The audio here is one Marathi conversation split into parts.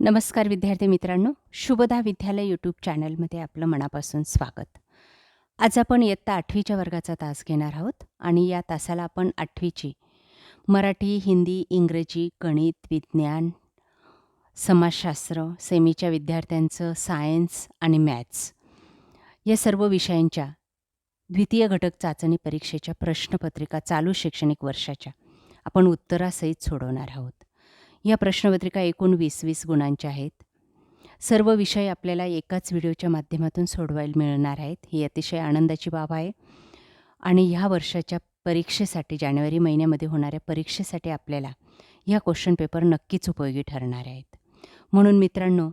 नमस्कार विद्यार्थी मित्रांनो, शुभदा विद्यालय यूट्यूब चॅनलमध्ये आपलं मनापासून स्वागत. आज आपण इयत्ता 8वीच्या वर्गाचा तास घेणार आहोत आणि या तासाला आपण 8वीची मराठी, हिंदी, इंग्रजी, गणित, विज्ञान, समाजशास्त्र, सेमीच्या विद्यार्थ्यांचं सायन्स आणि मॅथ्स या सर्व विषयांच्या द्वितीय घटक चाचणी परीक्षेच्या प्रश्नपत्रिका चालू शैक्षणिक वर्षाच्या आपण उत्तरासहित सोडवणार आहोत. या प्रश्नपत्रिका एकूण 20 गुणांच्या आहेत. सर्व विषय आपल्याला एकाच व्हिडिओच्या माध्यमातून सोडवायला मिळणार आहेत. ही अतिशय आनंदाची बाब आहे आणि ह्या वर्षाच्या परीक्षेसाठी, जानेवारी महिन्यामध्ये होणाऱ्या परीक्षेसाठी आपल्याला ह्या क्वेश्चन पेपर नक्कीच उपयोगी ठरणार आहेत. म्हणून मित्रांनो,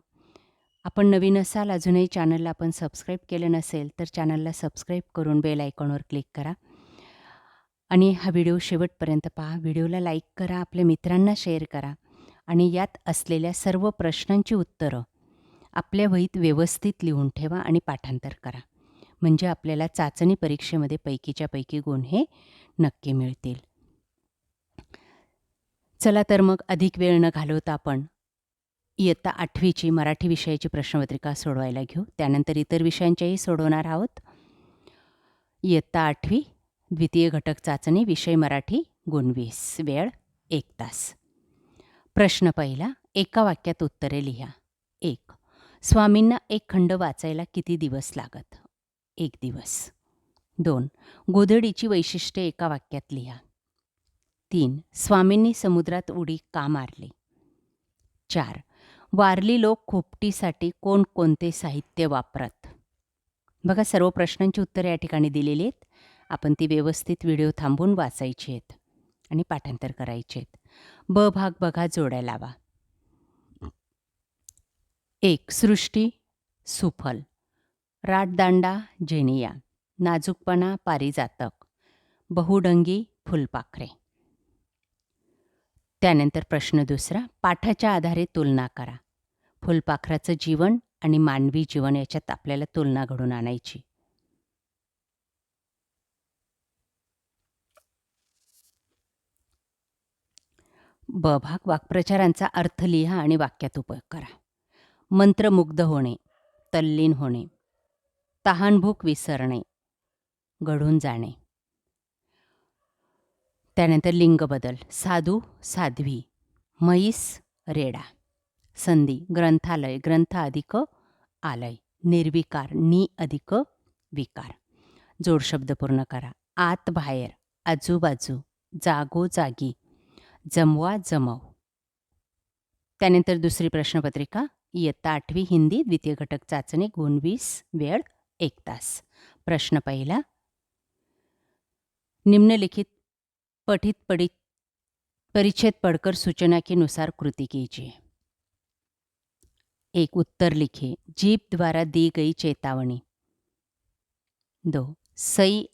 आपण नवीन असाल, अजूनही चॅनलला आपण सबस्क्राईब केलं नसेल तर चॅनलला सबस्क्राईब करून बेल आयकॉनवर क्लिक करा आणि हा व्हिडिओ शेवटपर्यंत पहा. व्हिडिओला लाईक करा, आपल्या मित्रांना शेअर करा आणि यात असलेल्या सर्व प्रश्नांची उत्तरं आपल्या वहीत व्यवस्थित लिहून ठेवा आणि पाठांतर करा. म्हणजे आपल्याला चाचणी परीक्षेमध्ये पैकीच्या पैकी गुण हे नक्की मिळतील. चला तर मग अधिक वेळ न घालवता आपण इयत्ता 8वीची मराठी विषयाची प्रश्नपत्रिका सोडवायला घेऊ. त्यानंतर इतर विषयांच्याही सोडवणार आहोत. इयत्ता 8वी द्वितीय घटक चाचणी, विषय मराठी, गुण 20, वेळ 1 तास. प्रश्न पहिला, एका वाक्यात उत्तरे लिहा. 1. स्वामींना एक खंड वाचायला किती दिवस लागत? 1 दिवस. 2. गोधडीची वैशिष्ट्ये एका वाक्यात लिहा. 3. स्वामींनी समुद्रात उडी का मारली? 4. वारली लोक खोपटीसाठी कोणकोणते साहित्य वापरत? बघा, सर्व प्रश्नांची उत्तरे या ठिकाणी दिलेली आहेत. आपण ती व्यवस्थित व्हिडिओ थांबवून वाचायची आहेत आणि पाठांतर करायचे आहेत. ब भाग बघा, जोड्या लावा. 1. सृष्टी सुफल, राटदांडा जेनिया, नाजूकपणा पारिजातक, बहुडंगी फुलपाखरे. त्यानंतर प्रश्न दुसरा, पाठाच्या आधारे तुलना करा. फुलपाखराचं जीवन आणि मानवी जीवन याच्यात आपल्याला तुलना घडून आणायची. ब भाग, वाक्प्रचारांचा अर्थ लिहा आणि वाक्यात उपयोग करा. मंत्रमुग्ध होणे, तल्लीन होणे, तहानभूक विसरणे, घडून जाणे. त्यानंतर लिंग बदल, साधू साध्वी, म्हैस रेडा. संधी, ग्रंथालय, ग्रंथ अधिक आलय, निर्विकार, नि अधिक विकार. जोडशब्द पूर्ण करा. आत बाहेर, आजूबाजू, जागोजागी, जमवा जमव. त्यानंतर दुसरी प्रश्नपत्रिका, इयत्ता 8वी हिंदी द्वितीय घटक चाचणी, गुण 20, वेळ 1 तास. प्रश्न पहिला, निम्नलिखित पठित परिच्छेद पढ़कर सूचना के अनुसार कृति कीजिए. 1. उत्तर लिखिए. जीप द्वारा दी गई चेतावनी. 2. सही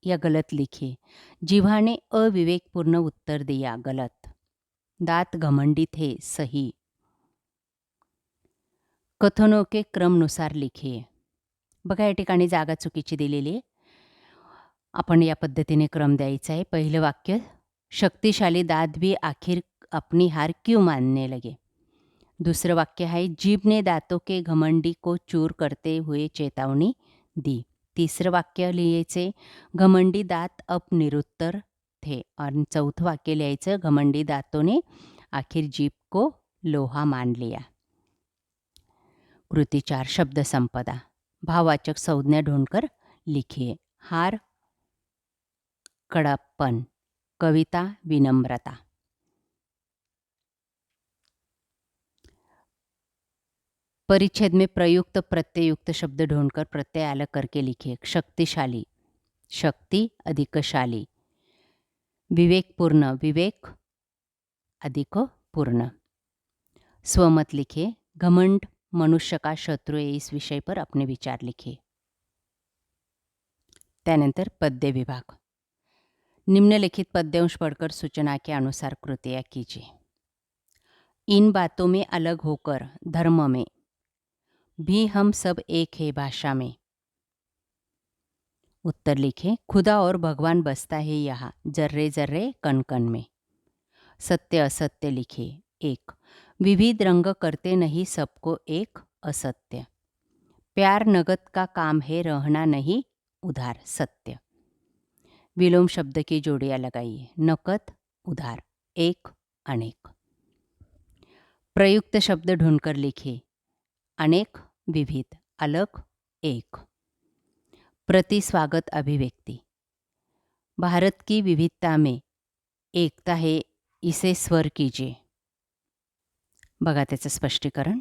या गलत लिखिए. जिह्वा ने अविवेकपूर्ण उत्तर दिया, गलत. दांत घमंडी थे, सही. कथनों के क्रमनुसार लिखिए. बघा, या ठिकाणी जागा चुकीची दिलेली आहे. आपण या पद्धतीने क्रम द्यायचा आहे. पहिलं वाक्य, शक्तिशाली दांत भी आखिर अपनी हार क्यों मानने लगे. दूसरं वाक्य है, जीभ ने दांतों के घमंडी को चूर करते हुए चेतावनी दी. तीसरं वाक्य लिहायचे, घमंडी दांत अब निरुत्तर थे. और चौथं वाक्य लिहायचं, घमंडी दांतों ने आखिर जीभ को लोहा मान लिया. कृति 4, शब्द संपदा. भाववाचक संज्ञा ढूंढकर लिखिए. हार कड़प्पन, कविता विनम्रता. परिच्छेद में प्रयुक्त प्रत्ययुक्त शब्द ढूंढकर प्रत्यय अलग करके लिखिए. शक्तिशाली, शक्ति अधिकशाली. विवेकपूर्ण, विवेक अधिक पूर्ण. स्वमत लिखिए. घमंड मनुष्य का शत्रु है, इस विषय पर अपने विचार लिखिए. त्यानंतर पद्य विभाग. निम्नलिखित पद्यांश पढ़कर सूचना के अनुसार कृतियाँ कीजिए. इन बातों में अलग होकर धर्म में भी हम सब एक है, भाषा में. उत्तर लिखें. खुदा और भगवान बसता है यहाँ, जर्रे जर्रे कण कण में. सत्य असत्य लिखिए. 1. विविध रंग करते नहीं सबको एक असत्य. प्यार नगद का काम है रहना नहीं उधार सत्य. विलोम शब्द की जोड़ियाँ लगाइए. नकद उधार एक अनेक. प्रयुक्त शब्द ढूंढकर लिखिए. अनेक विविध अलग एक. प्रति स्वागत अभिव्यक्ति. भारत की विविधता में एकता है इसे स्वर कीजिए. बघा त्याचं स्पष्टीकरण.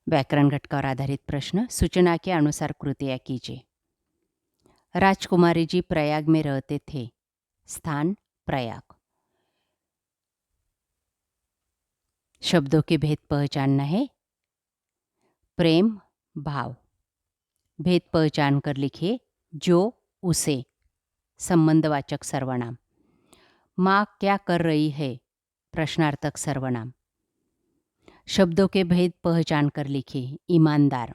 व्याकरण घटकावर आधारित प्रश्न. सूचना के अनुसार कृतियाँ कीजिए. राजकुमारी जी प्रयाग में रहते थे. स्थान प्रयाग. शब्दों के भेद पहचानना है. प्रेम भाव. भेद पहचान कर लिखिए. जो उसे संबंधवाचक सर्वनाम. माँ क्या कर रही है प्रश्नार्थक सर्वनाम. शब्दों के भेद पहचान कर लिखिए. ईमानदार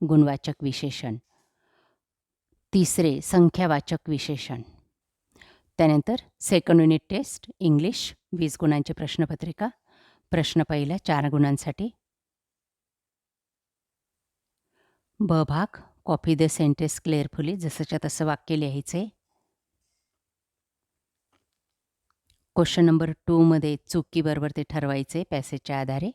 गुणवाचक विशेषण. तिसरे संख्यावाचक विशेषण. त्यानंतर सेकंड युनिट टेस्ट इंग्लिश 20 गुणांची प्रश्नपत्रिका. प्रश्न पहिला 4 गुणांसाठी. ब भाग. Copy the sentence carefully. जसंच्या तसं वाक्य लिहायचे. क्वेश्चन नंबर 2 मध्ये चुकीबरोबर ते ठरवायचे पॅसेजच्या आधारे.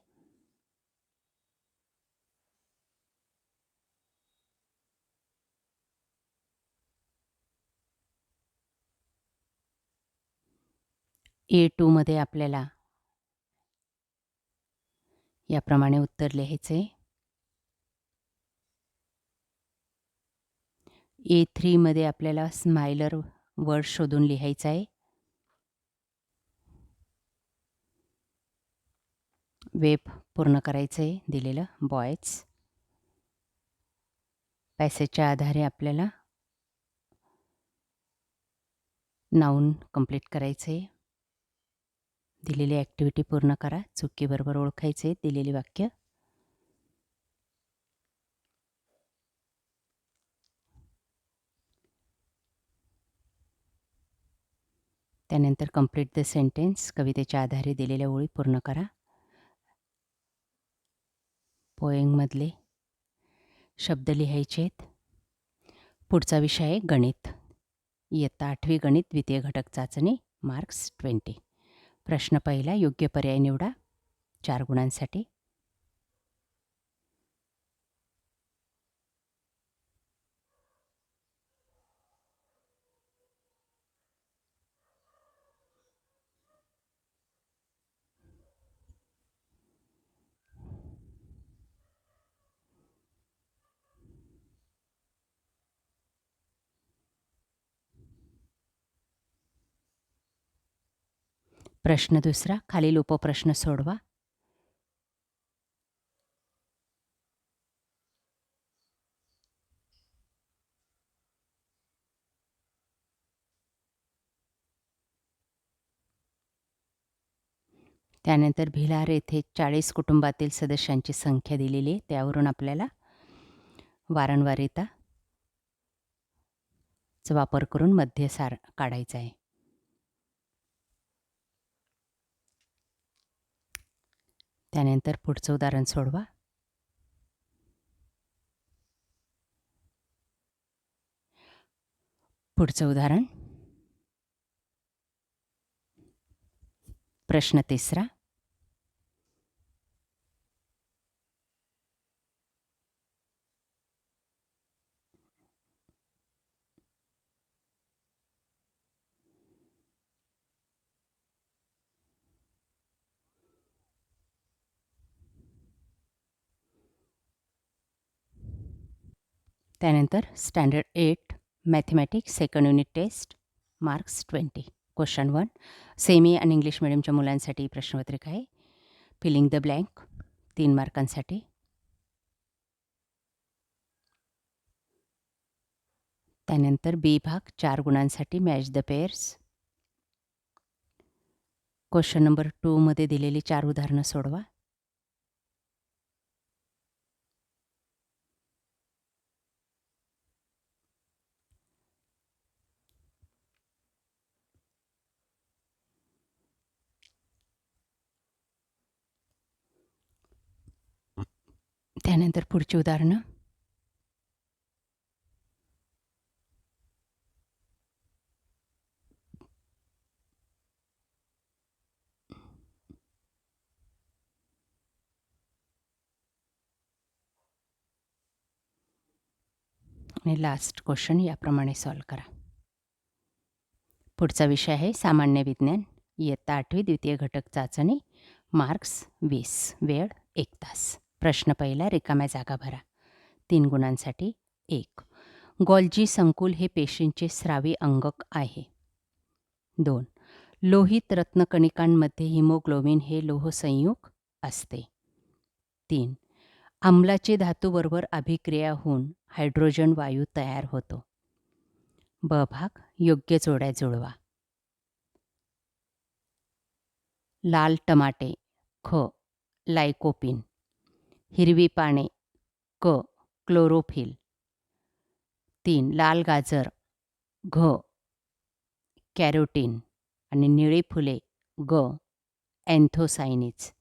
A2 मध्ये आपल्याला याप्रमाणे उत्तर लिहायचे. A3 मध्ये आपल्याला स्माइलर वर्ड शोधून लिहायचा आहे. वेब पूर्ण करायचं आहे दिलेलं बॉयज. पॅसेजच्या आधारे आपल्याला नाऊन कंप्लीट करायचे आहे. दिलेली ॲक्टिव्हिटी पूर्ण करा. चुकीबरोबर ओळखायचे दिलेली वाक्य. त्यानंतर कंप्लीट द सेंटेन्स. कवितेच्या आधारे दिलेल्या ओळी पूर्ण करा. पोएममधले शब्द लिहायचे आहेत. पुढचा विषय आहे गणित. इयत्ता 8वी गणित द्वितीय घटक चाचणी. मार्क्स 20. प्रश्न पहिला. योग्य पर्याय निवडा 4 गुणांसाठी. प्रश्न दुसरा. खालील उपप्रश्न सोडवा. त्यानंतर भिलार येथे 40 कुटुंबातील सदस्यांची संख्या दिलेली आहे. त्यावरून आपल्याला वारंवारिता चा वापर करून मध्यसार काढायचा आहे. त्यानंतर पुढचं उदाहरण सोडवा. पुढचं उदाहरण. प्रश्न तिसरा. त्यानंतर standard 8 mathematics second unit test. Marks 20. Question 1. Semi आणि इंग्लिश मिडियमच्या मुलांसाठी प्रश्नपत्रिका आहे. फिलिंग द ब्लँक 3 मार्कांसाठी. त्यानंतर बी भाग 4 गुणांसाठी match the pairs. Question number 2 मध्ये दिलेली 4 उदाहरणं सोडवा. त्यानंतर पुढची उदाहरणं. आणि लास्ट क्वेश्चन याप्रमाणे सॉल्व करा. पुढचा विषय आहे सामान्य विज्ञान, इयत्ता 8वी, द्वितीय घटक चाचणी, मार्क्स 20, वेळ 1 तास. प्रश्न पहिला, रिकाम्या जागा भरा. 3 गुणांसाठी 1. गॉल्जी संकुल हे पेशींचे स्रावी अंगक आहे. 2. लोहित रत्नकणिकांमध्ये हिमोग्लोबिन हे लोहसंयुग असते. 3. आम्लाची धातूबरोबर अभिक्रिया होऊन हायड्रोजन वायू तयार होतो. ब भाग, योग्य जोड्या जुळवा. लाल टमाटे, ख. लायकोपिन. हिरवी पाने, क. क्लोरोफिल. 3. लाल गाजर, घ. कॅरोटीन. आणि निळी फुले, ग. अँथोसायनिन्स.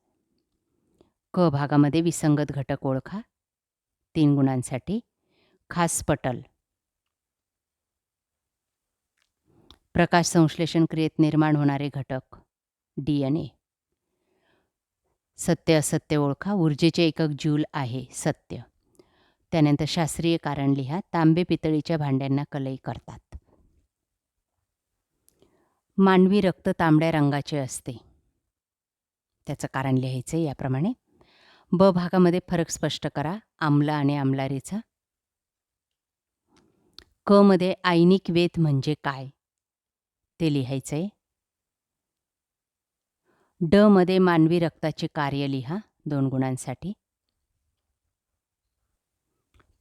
क भागामध्ये विसंगत घटक ओळखा. 3 गुणांसाठी खास पटल. प्रकाश संश्लेषण क्रियेत निर्माण होणारे घटक, DNA. सत्य असत्य ओळखा. ऊर्जेचे एकक जूल आहे, सत्य. त्यानंतर शास्त्रीय कारण लिहा. तांबे पितळीच्या भांड्यांना कलई करतात. मानवी रक्त तांबड्या रंगाचे असते. त्याचं कारण लिहायचं याप्रमाणे. ब भागामध्ये फरक स्पष्ट करा. आम्ल आणि आम्लारीचा. क मध्ये आयनिक वेध म्हणजे काय ते लिहायचंय. ड मध्ये मानवी रक्ताचे कार्य लिहा, 2 गुणांसाठी.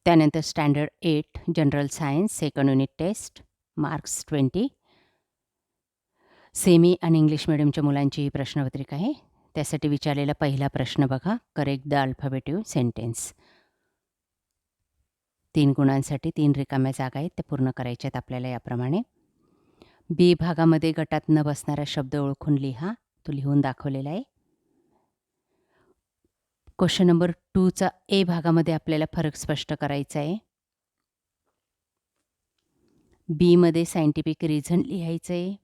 त्यानंतर standard 8 general science second unit test, marks 20. Semi आणि इंग्लिश मिडियमच्या मुलांची ही प्रश्नपत्रिका आहे. त्यासाठी विचारलेला पहिला प्रश्न बघा. Correct the अल्फाबेटिव्ह sentence. 3 गुणांसाठी 3 रिकाम्या जागा आहेत, त्या पूर्ण करायच्या आहेत आपल्याला याप्रमाणे. बी भागामध्ये गटात न बसणारा शब्द ओळखून लिहा. तो लिहून दाखवलेला आहे. क्वेश्चन नंबर 2चा ए भागामध्ये आपल्याला फरक स्पष्ट करायचा आहे. बी मध्ये सायंटिफिक रिझन लिहायचं आहे.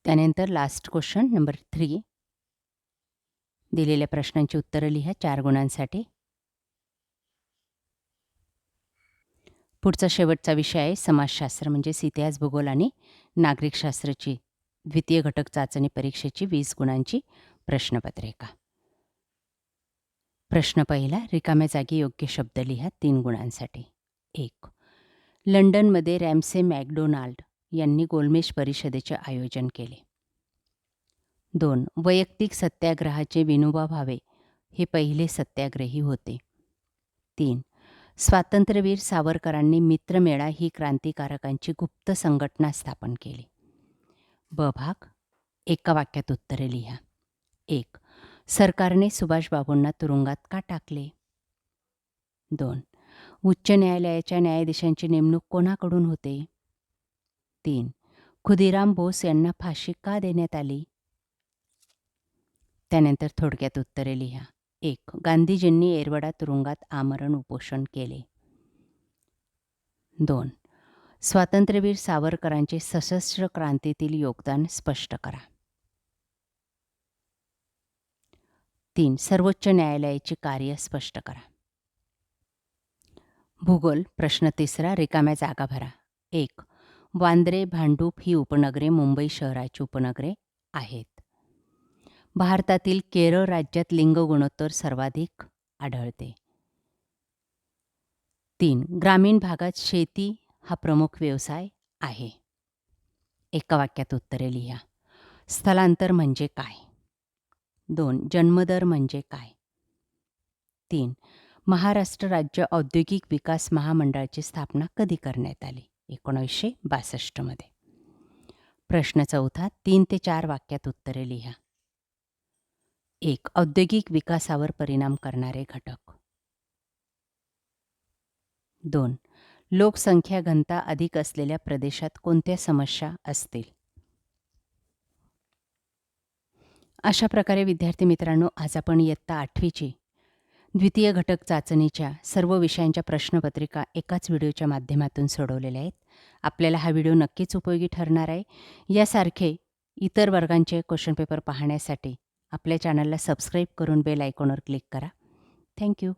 त्यानंतर लास्ट क्वेश्चन नंबर 3. दिलेल्या प्रश्नांची उत्तरं लिहा 4 गुणांसाठी. पुढचा शेवटचा विषय आहे समाजशास्त्र, म्हणजेच इतिहास, भूगोल आणि नागरिकशास्त्राची द्वितीय घटक चाचणी परीक्षेची 20 गुणांची प्रश्नपत्रिका. प्रश्न पहिला, रिकाम्या जागी योग्य शब्द लिहा 3 गुणांसाठी. 1. लंडनमध्ये रॅम्से मॅकडोनाल्ड यांनी गोलमेज परिषदेचे आयोजन केले. 2. वैयक्तिक सत्याग्रहाचे विनोबा भावे हे पहिले सत्याग्रही होते. 3. स्वातंत्र्यवीर सावरकरांनी मित्रमेळा ही क्रांतिकारकांची गुप्त संघटना स्थापन केली. ब भाग, एका वाक्यात उत्तरे लिहा. 1. सरकारने सुभाषबाबूंना तुरुंगात का टाकले? 2. उच्च न्यायालयाच्या न्यायाधीशांची नेमणूक कोणाकडून होते? 3. खुदीराम बोस यांना फाशी का देण्यात आली? त्यानंतर थोडक्यात उत्तरे लिहा. 1. गांधीजींनी येरवडा तुरुंगात आमरण उपोषण केले. 2. स्वातंत्र्यवीर सावरकरांचे सशस्त्र क्रांतीतील योगदान स्पष्ट करा. 3. सर्वोच्च न्यायालयाची कार्य स्पष्ट करा. भूगोल प्रश्न तिसरा, रिकाम्या जागा भरा. 1. वांद्रे, भांडूप ही उपनगरे मुंबई शहराची उपनगरे आहेत. भारतातील केरळ राज्यात लिंग गुणोत्तर सर्वाधिक आढळते. 3. ग्रामीण भागात शेती हा प्रमुख व्यवसाय आहे. एका वाक्यात उत्तरे लिहा. स्थलांतर म्हणजे काय? 2. जन्मदर म्हणजे काय? 3. महाराष्ट्र राज्य औद्योगिक विकास महामंडळाची स्थापना कधी करण्यात आली? 1962 मध्ये. प्रश्न चौथा, 3 ते 4 वाक्यात उत्तरे लिहा. 1. औद्योगिक विकासावर परिणाम करणारे घटक. 2. लोकसंख्या घनता अधिक असलेल्या प्रदेशात कोणत्या समस्या असतील? अशा प्रकारे विद्यार्थी मित्रांनो, आज आपण इयत्ता 8वीची द्वितीय घटक चाचणीच्या सर्व विषयांच्या प्रश्नपत्रिका एकाच व्हिडिओच्या माध्यमातून सोडवलेल्या आहेत. आपल्याला हा व्हिडिओ नक्कीच उपयोगी ठरणार आहे. यासारखे इतर वर्गांचे क्वेश्चन पेपर पाहण्यासाठी आपल्या चॅनलला सबस्क्राईब करून बेल आयकॉनवर क्लिक करा. Thank you.